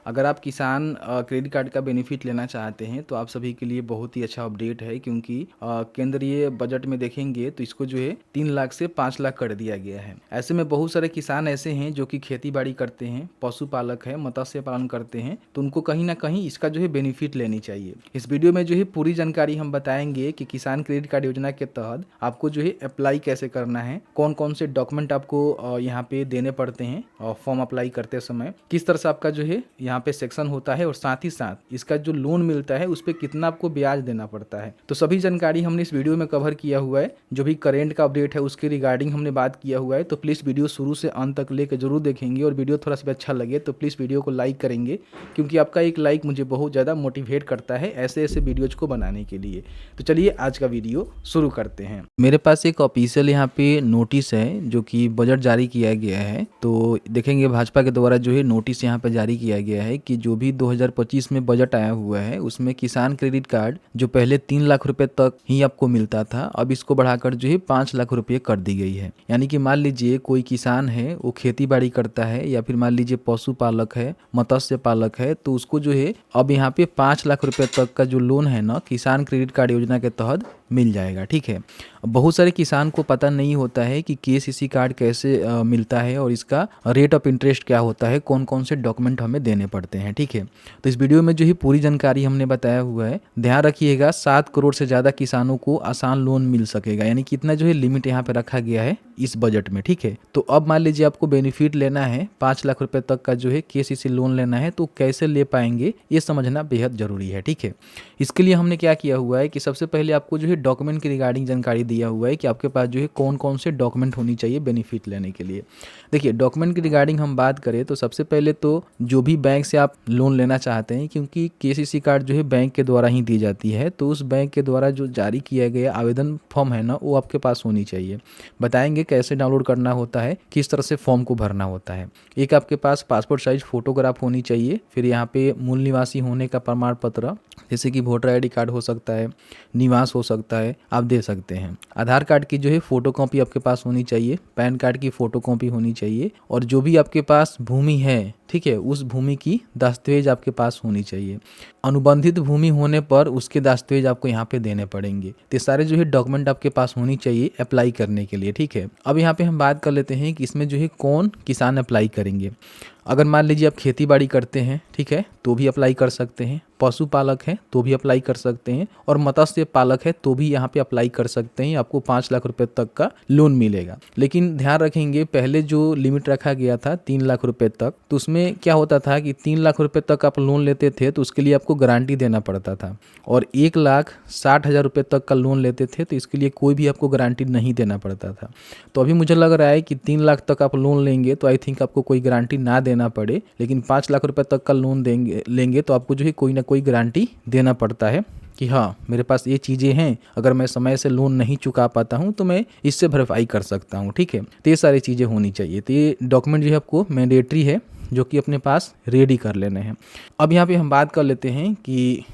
अगर आप किसान क्रेडिट कार्ड का बेनिफिट लेना चाहते हैं तो आप सभी के लिए बहुत ही अच्छा अपडेट है, क्योंकि केंद्रीय बजट में देखेंगे तो इसको जो है 3 लाख से 5 लाख कर दिया गया है। ऐसे में बहुत सारे किसान ऐसे हैं जो कि खेती बाड़ी करते हैं, पशुपालक है, मत्स्य पालन करते हैं, तो उनको कहीं ना कहीं इसका जो है बेनिफिट लेनी चाहिए। इस वीडियो में जो है पूरी जानकारी हम बताएंगे कि किसान क्रेडिट कार्ड योजना के तहत आपको जो है अप्लाई कैसे करना है, कौन कौन से डॉक्यूमेंट आपको यहाँ पे देने पड़ते हैं और फॉर्म अप्लाई करते समय, किस तरह से आपका जो है यहाँ पे सेक्शन होता है, और साथ ही साथ इसका जो लोन मिलता है उस पर कितना आपको ब्याज देना पड़ता है। तो सभी जानकारी हमने इस वीडियो में कवर किया हुआ है। जो भी करेंट का अपडेट है उसके रिगार्डिंग हमने बात किया हुआ है। तो प्लीज़ वीडियो शुरू से अंत तक लेकर जरूर देखेंगे, और वीडियो थोड़ा सा भी अच्छा लगे तो प्लीज़ वीडियो को लाइक करेंगे, क्योंकि आपका एक लाइक मुझे बहुत ज़्यादा मोटिवेट करता है ऐसे ऐसे वीडियोज को बनाने के लिए। तो चलिए आज का वीडियो शुरू करते हैं। मेरे पास एक ऑफिशियल यहाँ पे नोटिस है जो कि बजट जारी किया गया है। तो देखेंगे भाजपा के द्वारा जो है नोटिस यहाँ पे जारी किया गया है कि जो भी 2025 में बजट आया हुआ है उसमें किसान क्रेडिट कार्ड जो पहले 3 लाख रुपए तक ही आपको मिलता था, अब इसको बढ़ाकर जो है 5 लाख रुपए कर दी गई है। यानी कि मान लीजिए कोई किसान है, वो खेती बाड़ी करता है, या फिर मान लीजिए पशुपालक है, मत्स्य पालक है, तो उसको जो है अब यहाँ पे 5 लाख रुपए तक का जो लोन है ना किसान क्रेडिट कार्ड योजना के तहत मिल जाएगा। ठीक है, बहुत सारे किसान को पता नहीं होता है कि केसीसी कार्ड कैसे मिलता है और इसका रेट ऑफ इंटरेस्ट क्या होता है, कौन कौन से डॉक्यूमेंट हमें देने पड़ते हैं। ठीक है, तो इस वीडियो में जो है पूरी जानकारी हमने बताया हुआ है। ध्यान रखिएगा 7 करोड़ से ज़्यादा किसानों को आसान लोन मिल सकेगा, यानी कि इतना जो है लिमिट यहाँ पे रखा गया है इस बजट में। ठीक है, तो अब मान लीजिए आपको बेनिफिट लेना है, 5 लाख रुपए तक का जो है केसीसी लोन लेना है, तो कैसे ले पाएंगे ये समझना बेहद जरूरी है। ठीक है, इसके लिए हमने क्या किया हुआ है कि सबसे पहले आपको जो है डॉक्यूमेंट की रिगार्डिंग जानकारी दिया हुआ है कि आपके पास जो है कौन कौन से डॉक्यूमेंट होनी चाहिए बेनिफिट लेने के लिए। देखिए, डॉक्यूमेंट की रिगार्डिंग हम बात करें तो सबसे पहले तो जो भी बैंक से आप लोन लेना चाहते हैं, क्योंकि केसीसी कार्ड जो है बैंक के द्वारा ही दी जाती है, तो उस बैंक के द्वारा जो जारी किया गया आवेदन फॉर्म है ना, वो आपके पास होनी चाहिए। बताएंगे कैसे डाउनलोड करना होता है, किस तरह से फॉर्म को भरना होता है। एक आपके पास पासपोर्ट साइज फोटोग्राफ होनी चाहिए, फिर यहाँ पे मूल निवासी होने का प्रमाण पत्र जैसे कि वोटर आईडी कार्ड हो सकता है, निवास हो सकता है, आप दे सकते हैं। आधार कार्ड की जो है फोटोकॉपी आपके पास होनी चाहिए, पैन कार्ड की फोटोकॉपी होनी चाहिए, और जो भी आपके पास भूमि है, ठीक है, उस भूमि की दस्तावेज आपके पास होनी चाहिए। अनुबंधित भूमि होने पर उसके दस्तावेज आपको यहाँ पे देने पड़ेंगे। तो सारे जो है डॉक्यूमेंट आपके पास होनी चाहिए अप्लाई करने के लिए। ठीक है, अब यहाँ पे हम बात कर लेते हैं कि इसमें जो है कौन किसान अप्लाई करेंगे। अगर मान लीजिए आप खेती बाड़ी करते हैं, ठीक है, तो भी अप्लाई कर सकते हैं, पशुपालक है तो भी अप्लाई कर सकते हैं, और मत्स्य पालक है तो भी यहाँ पे अप्लाई कर सकते हैं। आपको 5 लाख रुपए तक का लोन मिलेगा। लेकिन ध्यान रखेंगे पहले जो लिमिट रखा गया था 3 लाख रुपए तक, तो उसमें क्या होता था कि 3 लाख रुपए तक आप लोन लेते थे तो उसके लिए आपको गारंटी देना पड़ता था, और 1,60,000 रुपए तक का लोन लेते थे तो इसके लिए कोई भी आपको गारंटी नहीं देना पड़ता था। तो अभी मुझे लग रहा है कि 3 लाख तक आप लोन लेंगे तो आई थिंक आपको कोई गारंटी ना देना पड़े, लेकिन 5 लाख रुपए तक का लोन लेंगे तो आपको जो है कोई ना कोई गारंटी देना पड़ता है कि हाँ मेरे पास ये चीज़ें हैं, अगर मैं समय से लोन नहीं चुका पाता हूँ तो मैं इससे भरपाई कर सकता हूँ। ठीक है, तो ये सारी चीज़ें होनी चाहिए। तो ये डॉक्यूमेंट जो है आपको मैंडेटरी है, जो कि अपने पास रेडी कर लेने हैं। अब यहाँ पे हम बात कर लेते हैं कि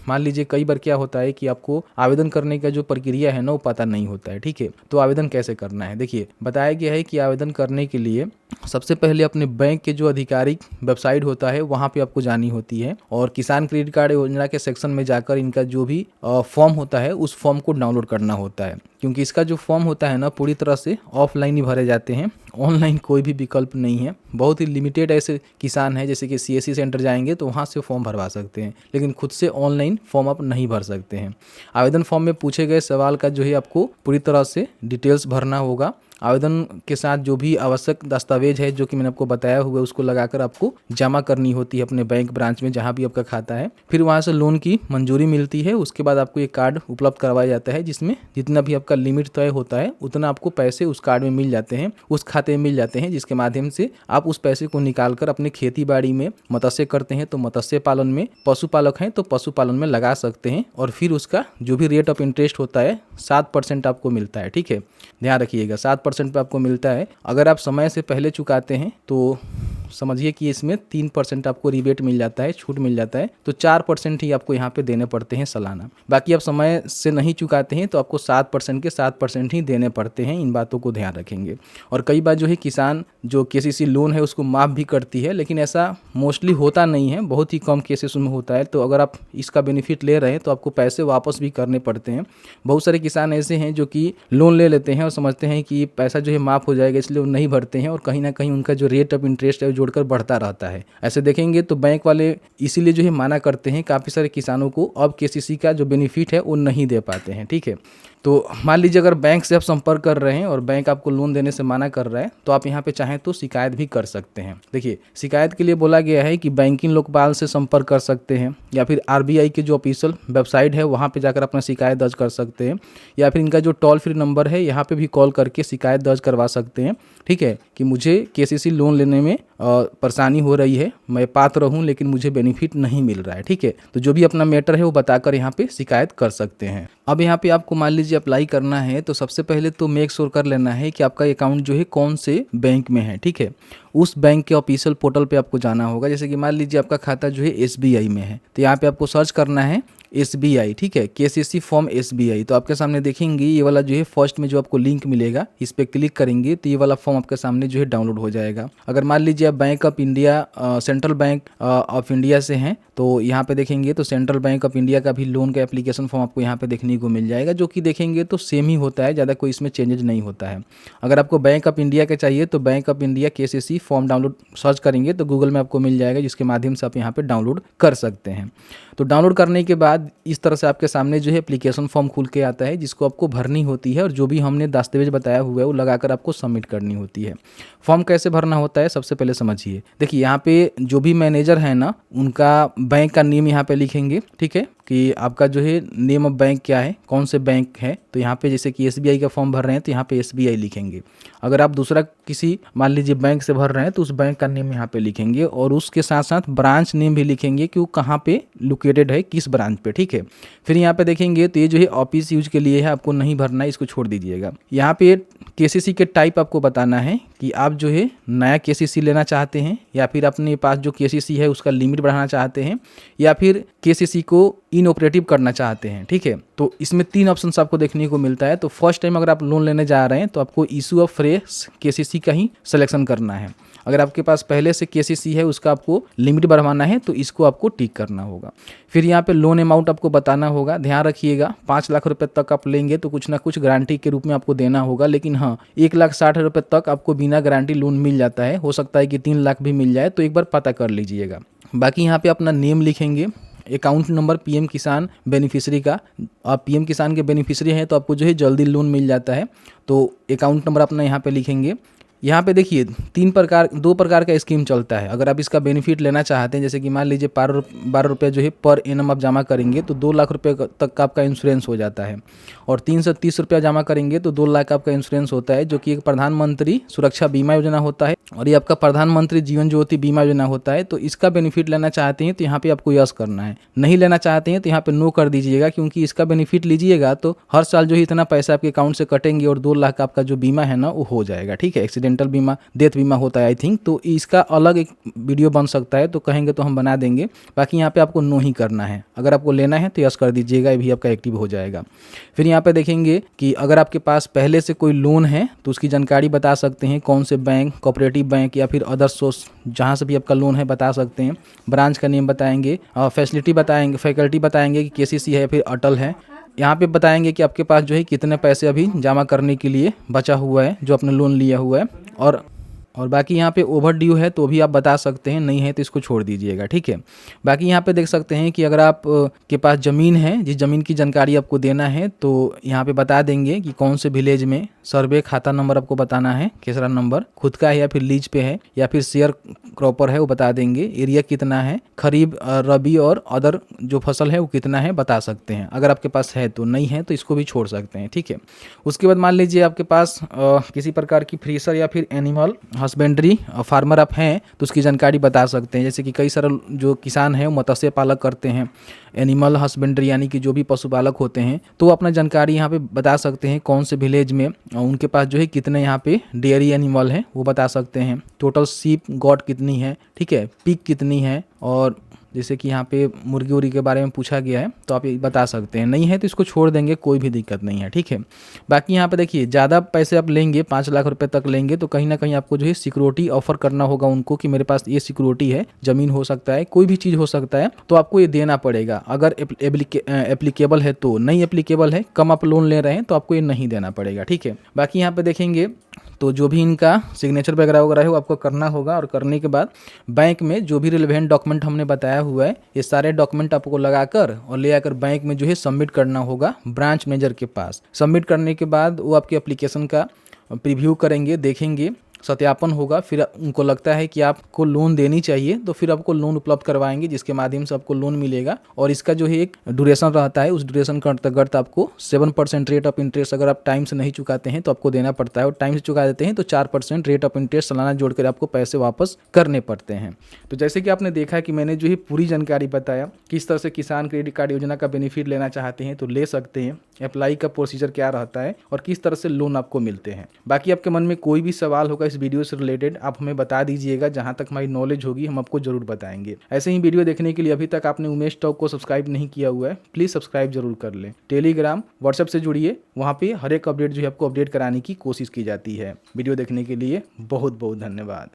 मान लीजिए कई बार क्या होता है कि आपको आवेदन करने का जो प्रक्रिया है ना वो पता नहीं होता है। ठीक है, तो आवेदन कैसे करना है, देखिए बताया गया है कि आवेदन करने के लिए सबसे पहले अपने बैंक के जो आधिकारिक वेबसाइट होता है वहाँ पे आपको जानी होती है, और किसान क्रेडिट कार्ड योजना के सेक्शन में जाकर इनका जो भी फॉर्म होता है उस फॉर्म को डाउनलोड करना होता है। क्योंकि इसका जो फॉर्म होता है ना पूरी तरह से ऑफलाइन ही भरे जाते हैं, ऑनलाइन कोई भी विकल्प नहीं है। बहुत ही लिमिटेड ऐसे किसान हैं जैसे कि सीएससी सेंटर जाएंगे तो वहाँ से फॉर्म भरवा सकते हैं, लेकिन खुद से ऑनलाइन फॉर्म आप नहीं भर सकते हैं। आवेदन फॉर्म में पूछे गए सवाल का जो है आपको पूरी तरह से डिटेल्स भरना होगा। आवेदन के साथ जो भी आवश्यक दस्तावेज है जो कि मैंने आपको बताया हुआ है उसको लगाकर आपको जमा करनी होती है अपने बैंक ब्रांच में जहाँ भी आपका खाता है। फिर वहाँ से लोन की मंजूरी मिलती है। उसके बाद आपको एक कार्ड उपलब्ध करवाया जाता है जिसमें जितना भी आपका लिमिट तय होता है उतना आपको पैसे उस कार्ड में मिल जाते हैं, उस खाते में मिल जाते हैं, जिसके माध्यम से आप उस पैसे को निकाल कर अपने खेती बाड़ी में, मत्स्य करते हैं तो मत्स्य पालन में, पशुपालक हैं तो पशुपालन में लगा सकते हैं, और फिर उसका जो भी रेट ऑफ इंटरेस्ट होता है 7% आपको मिलता है। ठीक है, ध्यान रखिएगा 7% 4% पे आपको मिलता है। अगर आप समय से पहले चुकाते हैं तो समझिए कि इसमें 3% आपको रिबेट मिल जाता है, छूट मिल जाता है, तो 4% ही आपको यहाँ पे देने पड़ते हैं सालाना। बाकी आप समय से नहीं चुकाते हैं तो आपको 7% के 7% ही देने पड़ते हैं। इन बातों को ध्यान रखेंगे। और कई बार जो है किसान जो केसीसी लोन है उसको माफ़ भी करती है, लेकिन ऐसा मोस्टली होता नहीं है, बहुत ही कम केसेस में होता है। तो अगर आप इसका बेनिफिट ले रहे हैं तो आपको पैसे वापस भी करने पड़ते हैं। बहुत सारे किसान ऐसे हैं जो कि लोन ले लेते हैं और समझते हैं कि पैसा जो है माफ़ हो जाएगा, इसलिए वो नहीं भरते हैं और कहीं ना कहीं उनका जो रेट ऑफ इंटरेस्ट है वो जोड़कर बढ़ता रहता है। ऐसे देखेंगे तो बैंक वाले इसीलिए जो है माना करते हैं, काफ़ी सारे किसानों को अब केसीसी का जो बेनिफिट है वो नहीं दे पाते हैं। ठीक है, तो मान लीजिए अगर बैंक से आप संपर्क कर रहे हैं और बैंक आपको लोन देने से मना कर रहा है तो आप यहाँ पे चाहें तो शिकायत भी कर सकते हैं। देखिए, शिकायत के लिए बोला गया है कि बैंकिंग लोकपाल से संपर्क कर सकते हैं, या फिर आरबीआई के जो ऑफिशियल वेबसाइट है वहाँ पे जाकर अपना शिकायत दर्ज कर सकते हैं, या फिर इनका जो टोल फ्री नंबर है यहाँ पे भी कॉल करके शिकायत दर्ज करवा सकते हैं। ठीक है, कि मुझे केसीसी लोन लेने में परेशानी हो रही है, मैं पात्र हूँ लेकिन मुझे बेनिफिट नहीं मिल रहा है। ठीक है, तो जो भी अपना मैटर है वो बताकर यहाँ पे शिकायत कर सकते हैं। अब यहाँ पे आपको मान लीजिए अप्लाई करना है तो सबसे पहले तो मेक श्योर कर लेना है कि आपका अकाउंट जो है कौन से बैंक में है। ठीक है, उस बैंक के ऑफिशियल पोर्टल पे आपको जाना होगा। जैसे कि मान लीजिए आपका खाता जो है एसबीआई में है तो यहाँ पे आपको सर्च करना है एसबीआई। ठीक है, केसीसी फॉर्म एसबीआई। तो आपके सामने देखेंगे ये वाला जो है फर्स्ट में जो आपको लिंक मिलेगा, इस पर क्लिक करेंगे तो ये वाला फॉर्म आपके सामने जो है डाउनलोड हो जाएगा। अगर मान लीजिए आप bank of India central bank of India से हैं तो यहाँ पे देखेंगे तो सेंट्रल बैंक ऑफ इंडिया का भी लोन का एप्लीकेशन फॉर्म आपको यहाँ पे देखने को मिल जाएगा, जो कि देखेंगे तो सेम ही होता है, ज़्यादा कोई इसमें चेंजेज नहीं होता है। अगर आपको बैंक ऑफ इंडिया का चाहिए तो bank of India KCC form download search करेंगे तो गूगल में आपको मिल जाएगा, जिसके माध्यम से आप यहाँ पे डाउनलोड कर सकते हैं। तो डाउनलोड करने के बाद इस तरह से आपके सामने जो है एप्लीकेशन फॉर्म खुल के आता है, जिसको आपको भरनी होती है और जो भी हमने दस्तावेज बताया हुआ है वो लगाकर आपको सबमिट करनी होती है। फॉर्म कैसे भरना होता है सबसे पहले समझिए। देखिए, यहाँ पे जो भी मैनेजर है ना, उनका बैंक का नेम यहाँ पे लिखेंगे। ठीक है, कि आपका जो है नेम ऑफ बैंक क्या है, कौन से बैंक है। तो यहाँ पे जैसे कि एसबीआई का फॉर्म भर रहे हैं तो यहाँ पे एसबीआई लिखेंगे। अगर आप दूसरा किसी मान लीजिए बैंक से भर रहे हैं तो उस बैंक का नेम यहाँ पे लिखेंगे और उसके साथ साथ ब्रांच नेम भी लिखेंगे कि वो कहाँ पे लोकेटेड है, किस ब्रांच पे। ठीक है, फिर यहाँ पे देखेंगे तो ये जो है ऑफिस यूज के लिए है, आपको नहीं भरना है, इसको छोड़ दीजिएगा। यहाँ पे केसीसी के टाइप आपको बताना है कि आप जो है नया केसीसी लेना चाहते हैं, या फिर अपने पास जो केसीसी है उसका लिमिट बढ़ाना चाहते हैं, या फिर केसीसी को इनऑपरेटिव करना चाहते हैं। ठीक है, तो इसमें 3 ऑप्शंस आपको देखने को मिलता है। तो फर्स्ट टाइम अगर आप लोन लेने जा रहे हैं तो आपको इशू ऑफ फ्रेश केसीसी का ही सिलेक्शन करना है। अगर आपके पास पहले से केसीसी है उसका आपको लिमिट बढ़वाना है तो इसको आपको टिक करना होगा। फिर यहाँ पे लोन अमाउंट आपको बताना होगा। ध्यान रखिएगा 5 लाख रुपए तक आप लेंगे तो कुछ ना कुछ गारंटी के रूप में आपको देना होगा, लेकिन हाँ 1,60,000 रुपए तक आपको बिना गारंटी लोन मिल जाता है। हो सकता है कि 3 लाख भी मिल जाए, तो एक बार पता कर लीजिएगा। बाकी यहाँ पे अपना नेम लिखेंगे, अकाउंट नंबर पीएम किसान बेनिफिशियरी का। आप पीएम किसान के बेनिफिशियरी हैं तो आपको जो है जल्दी लोन मिल जाता है। तो अकाउंट नंबर अपना यहाँ पे लिखेंगे। यहाँ पे देखिए 2 प्रकार का स्कीम चलता है। अगर आप इसका बेनिफिट लेना चाहते हैं, जैसे कि मान लीजिए 12 रुपये जो है पर एनम आप जमा करेंगे तो 2 लाख रुपये तक का आपका इंश्योरेंस हो जाता है, और 330 रुपया जमा करेंगे तो 2 लाख आपका इंश्योरेंस होता है, जो कि एक प्रधानमंत्री सुरक्षा बीमा योजना होता है, और ये आपका प्रधानमंत्री जीवन ज्योति बीमा योजना होता है। तो इसका बेनिफिट लेना चाहते हैं तो यहाँ पे आपको यस करना है, नहीं लेना चाहते हैं तो यहाँ पे नो कर दीजिएगा, क्योंकि इसका बेनिफिट लीजिएगा तो हर साल जो है इतना पैसा आपके अकाउंट से कटेंगे और 2 लाख आपका जो बीमा है ना वो हो जाएगा। ठीक है, एक्सीडेंटल बीमा, डेथ बीमा होता है आई थिंक, तो इसका अलग एक वीडियो बन सकता है, तो कहेंगे तो हम बना देंगे। बाकी यहाँ पे आपको नो ही करना है। अगर आपको लेना है तो यस कर दीजिएगा, ये भी आपका एक्टिव हो जाएगा। फिर यहाँ पे देखेंगे कि अगर आपके पास पहले से कोई लोन है तो उसकी जानकारी बता सकते हैं, कौन से बैंक, कोऑपरेटिव बैंक या फिर अदर सोर्स जहाँ से भी आपका लोन है बता सकते हैं। ब्रांच का नेम बताएंगे, फैसिलिटी बताएंगे, फैकल्टी बताएंगे कि केसीसी है या फिर अटल है। यहाँ पे बताएंगे कि आपके पास जो है कितने पैसे अभी जमा करने के लिए बचा हुआ है जो आपने लोन लिया हुआ है, और बाकी यहाँ पे ओवर ड्यू है तो भी आप बता सकते हैं, नहीं है तो इसको छोड़ दीजिएगा। ठीक है, बाकी यहाँ पे देख सकते हैं कि अगर आप के पास ज़मीन है, जिस ज़मीन की जानकारी आपको देना है तो यहाँ पे बता देंगे कि कौन से विलेज में, सर्वे खाता नंबर आपको बताना है, खेसरा नंबर, खुद का है या फिर लीज पे है या फिर शेयर क्रॉपर है वो बता देंगे, एरिया कितना है, खरीफ रबी और अदर जो फसल है वो कितना है बता सकते हैं, अगर आपके पास है तो, नहीं है तो इसको भी छोड़ सकते हैं। ठीक है, उसके बाद मान लीजिए आपके पास किसी प्रकार की फ्रीजर या फिर एनिमल हस्बेंड्री फार्मर आप हैं तो उसकी जानकारी बता सकते हैं। जैसे कि कई सारे जो किसान हैं वो मत्स्य पालक करते हैं, एनिमल हस्बेंड्री यानी कि जो भी पशुपालक होते हैं, तो वो अपना जानकारी यहाँ पे बता सकते हैं कौन से विलेज में उनके पास जो है कितने यहाँ पे डेयरी एनिमल हैं वो बता सकते हैं, टोटल सीप गॉट कितनी है, ठीक है, पिग कितनी है, और जैसे कि यहाँ पे मुर्गी उर्गी के बारे में पूछा गया है तो आप ये बता सकते हैं। नहीं है तो इसको छोड़ देंगे, कोई भी दिक्कत नहीं है, ठीक है। बाकी यहाँ पे देखिए ज़्यादा पैसे आप लेंगे, 5 लाख रुपए तक लेंगे तो कहीं ना कहीं आपको जो है सिक्योरिटी ऑफर करना होगा उनको कि मेरे पास ये सिक्योरिटी है, ज़मीन हो सकता है, कोई भी चीज़ हो सकता है, तो आपको ये देना पड़ेगा। अगर एप्लीकेबल है तो, नहीं एप्लीकेबल है, कम आप लोन ले रहे हैं तो आपको ये नहीं देना पड़ेगा, ठीक है। बाकी यहाँ पे देखेंगे तो जो भी इनका सिग्नेचर वगैरह वगैरह है वो आपको करना होगा, और करने के बाद बैंक में जो भी रिलेवेंट डॉक्यूमेंट हमने बताया हुआ है ये सारे डॉक्यूमेंट आपको लगाकर और ले आकर बैंक में जो है सबमिट करना होगा ब्रांच मैनेजर के पास। सबमिट करने के बाद वो आपके एप्लीकेशन का प्रीव्यू करेंगे, देखेंगे, सत्यापन होगा, फिर उनको लगता है कि आपको लोन देनी चाहिए तो फिर आपको लोन उपलब्ध करवाएंगे जिसके माध्यम से आपको लोन मिलेगा। और इसका जो है एक ड्यूरेशन रहता है, उस ड्यूरेशन के अंतर्गत आपको 7% रेट ऑफ इंटरेस्ट अगर आप टाइम से नहीं चुकाते हैं तो आपको देना पड़ता है, और टाइम से चुका देते हैं तो 4% रेट ऑफ इंटरेस्ट सालाना जोड़कर आपको पैसे वापस करने पड़ते हैं। तो जैसे कि आपने देखा कि मैंने जो है पूरी जानकारी बताया किस तरह से किसान क्रेडिट कार्ड योजना का बेनिफिट लेना चाहते हैं तो ले सकते हैं, अप्लाई का प्रोसीजर क्या रहता है और किस तरह से लोन आपको मिलते हैं। बाकी आपके मन में कोई भी सवाल होगा इस वीडियो से रिलेटेड आप हमें बता दीजिएगा, जहां तक हमारी नॉलेज होगी हम आपको जरूर बताएंगे। ऐसे ही वीडियो देखने के लिए अभी तक आपने उमेश टॉक को सब्सक्राइब नहीं किया हुआ है प्लीज सब्सक्राइब जरूर कर लें। टेलीग्राम व्हाट्सएप से जुड़िए, वहां पे हर एक अपडेट जो है आपको अपडेट कराने की कोशिश की जाती है। वीडियो देखने के लिए बहुत बहुत धन्यवाद।